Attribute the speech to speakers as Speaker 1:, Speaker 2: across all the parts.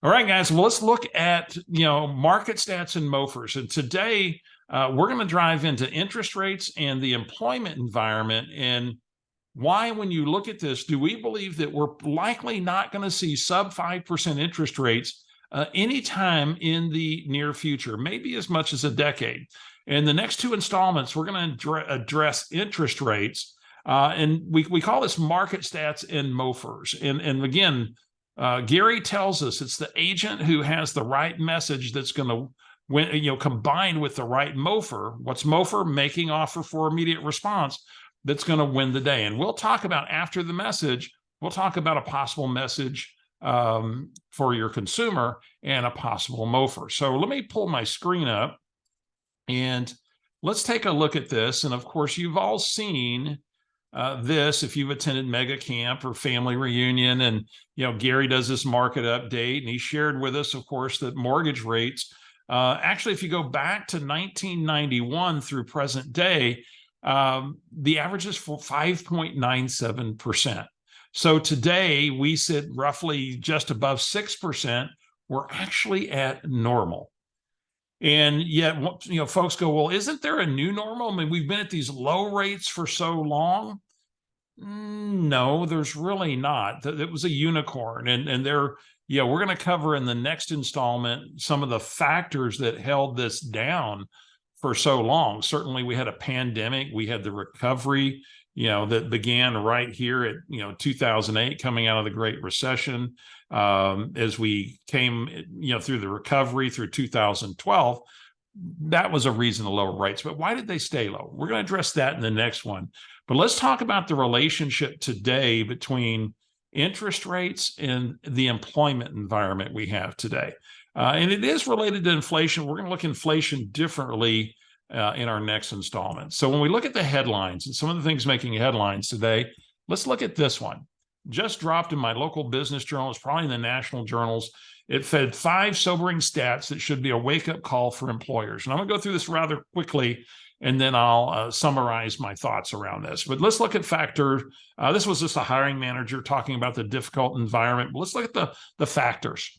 Speaker 1: All right, guys. Well, let's look at market stats and MOFIRs. And today we're going to drive into interest rates and the employment environment and why, when you look at this, do we believe that we're likely not going to see sub 5% interest rates anytime in the near future, maybe as much as a decade. In the next two installments, we're going to address interest rates, and we call this market stats and MOFIRs. And again, Gary tells us it's the agent who has the right message that's going to win, combined with the right MOFIR. What's MOFIR? Making offer for immediate response. That's going to win the day. And we'll talk about, after the message, we'll talk about a possible message for your consumer and a possible MOFIR. So let me pull my screen up and let's take a look at this. And of course, you've all seen this if you've attended Mega Camp or Family Reunion. And, Gary does this market update, and he shared with us, of course, that mortgage rates, actually, if you go back to 1991 through present day, the average is for 5.97%. So today we sit roughly just above 6%. We're actually at normal. And yet, folks go, well, isn't there a new normal? I mean, we've been at these low rates for so long. No, there's really not. It was a unicorn. And we're going to cover in the next installment some of the factors that held this down for so long. Certainly we had a pandemic, we had the recovery, that began right here at, 2008, coming out of the Great Recession. As we came, through the recovery through 2012, that was a reason to lower rates. But why did they stay low? We're going to address that in the next one. But let's talk about the relationship today between interest rates and the employment environment we have today. And it is related to inflation. We're going to look at inflation differently in our next installment. So when we look at the headlines and some of the things making headlines today, let's look at this one. Just dropped in my local business journal. It's probably in the national journals. It fed 5 sobering stats that should be a wake-up call for employers. And I'm going to go through this rather quickly, and then I'll summarize my thoughts around this. But let's look at factor. This was just a hiring manager talking about the difficult environment. But let's look at the factors.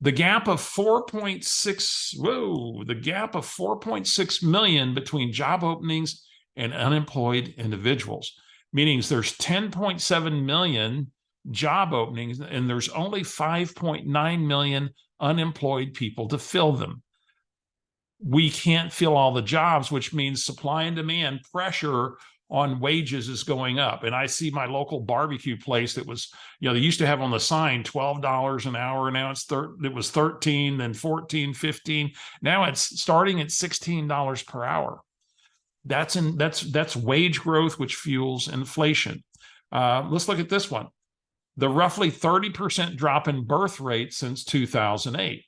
Speaker 1: The gap of 4.6 million between job openings and unemployed individuals, meaning there's 10.7 million job openings and there's only 5.9 million unemployed people to fill them. We can't fill all the jobs, which means supply and demand pressure on wages is going up. And I see my local barbecue place that was, they used to have on the sign $12 an hour. Now it was 13, then 14, 15. Now it's starting at $16 per hour. That's wage growth, which fuels inflation. Let's look at this one. The roughly 30% drop in birth rate since 2008.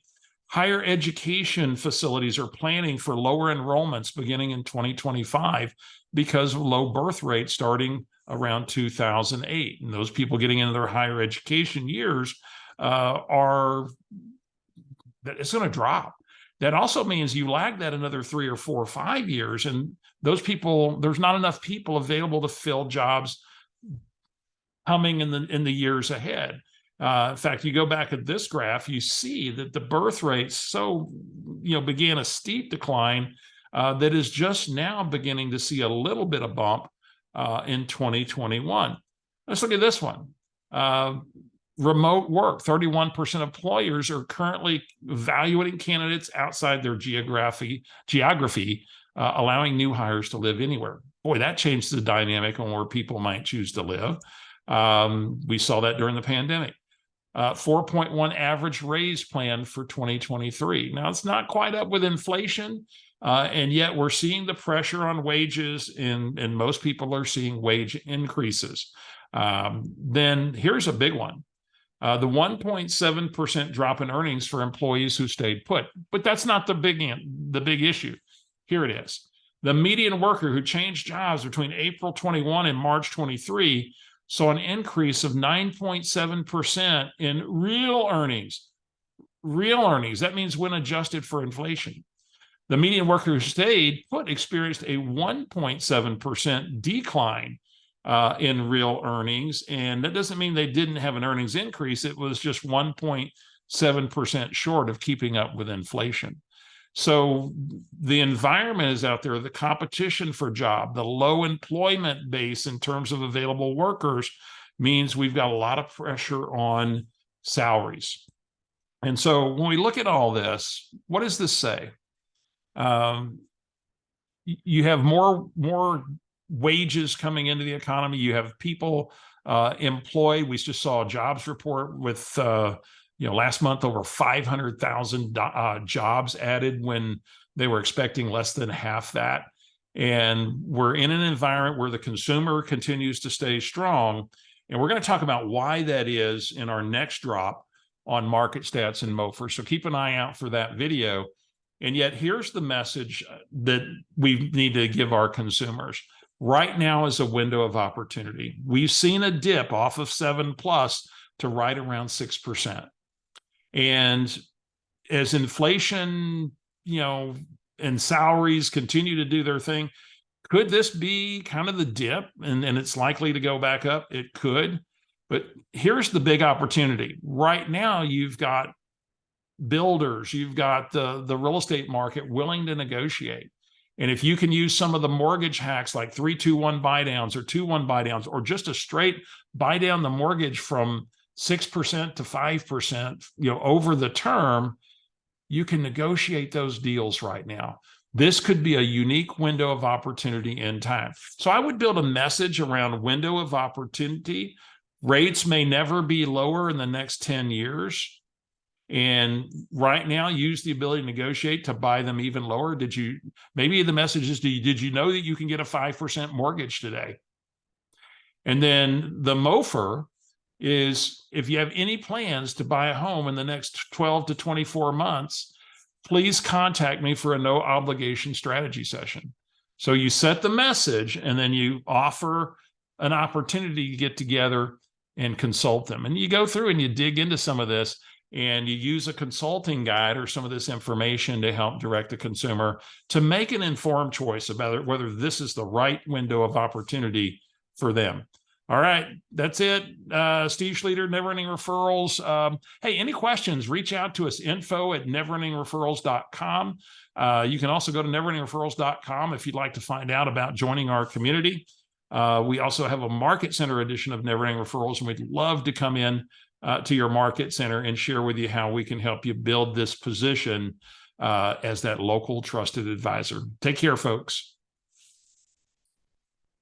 Speaker 1: Higher education facilities are planning for lower enrollments beginning in 2025 because of low birth rates starting around 2008. And those people getting into their higher education years it's going to drop. That also means you lag that another 3 or 4 or 5 years, and those people, there's not enough people available to fill jobs coming in the years ahead. In fact, you go back at this graph, you see that the birth rates began a steep decline that is just now beginning to see a little bit of bump in 2021. Let's look at this one. Remote work. 31% of employers are currently evaluating candidates outside their geography, allowing new hires to live anywhere. Boy, that changed the dynamic on where people might choose to live. We saw that during the pandemic. 4.1 average raise plan for 2023. Now, it's not quite up with inflation, and yet we're seeing the pressure on wages, and most people are seeing wage increases. Then here's a big one. The 1.7% drop in earnings for employees who stayed put. But that's not the big issue. Here it is. The median worker who changed jobs between April 21 and March 23 saw an increase of 9.7% in real earnings. Real earnings, that means when adjusted for inflation. The median worker who stayed put experienced a 1.7% decline in real earnings. And that doesn't mean they didn't have an earnings increase. It was just 1.7 7% short of keeping up with inflation. So the environment is out there, the competition for job, the low employment base in terms of available workers means we've got a lot of pressure on salaries. And so when we look at all this, what does this say? You have more wages coming into the economy. You have people employed. We just saw a jobs report with last month over 500,000 jobs added when they were expecting less than half that. And we're in an environment where the consumer continues to stay strong. And we're going to talk about why that is in our next drop on market stats and MOFIR. So keep an eye out for that video. And yet here's the message that we need to give our consumers. Right now is a window of opportunity. We've seen a dip off of 7+ to right around 6%. And as inflation, and salaries continue to do their thing, could this be kind of the dip and it's likely to go back up? It could. But here's the big opportunity. Right now, you've got builders, you've got the real estate market willing to negotiate. And if you can use some of the mortgage hacks like 3-2-1 buy downs or 2-1 buy downs, or just a straight buy down the mortgage from 6% to 5%, over the term, you can negotiate those deals right now. This could be a unique window of opportunity in time. So I would build a message around window of opportunity. Rates may never be lower in the next 10 years. And right now, use the ability to negotiate to buy them even lower. Maybe the message is, did you know that you can get a 5% mortgage today? And then the MOFIR is, if you have any plans to buy a home in the next 12 to 24 months, please contact me for a no obligation strategy session. So you set the message and then you offer an opportunity to get together and consult them. And you go through and you dig into some of this and you use a consulting guide or some of this information to help direct the consumer to make an informed choice about whether this is the right window of opportunity for them. All right, that's it. Steve Schlueter, Never Ending Referrals. Hey, any questions, reach out to us, info@neverendingreferrals.com. You can also go to neverendingreferrals.com if you'd like to find out about joining our community. We also have a Market Center edition of Never Ending Referrals, and we'd love to come in to your Market Center and share with you how we can help you build this position as that local trusted advisor. Take care, folks.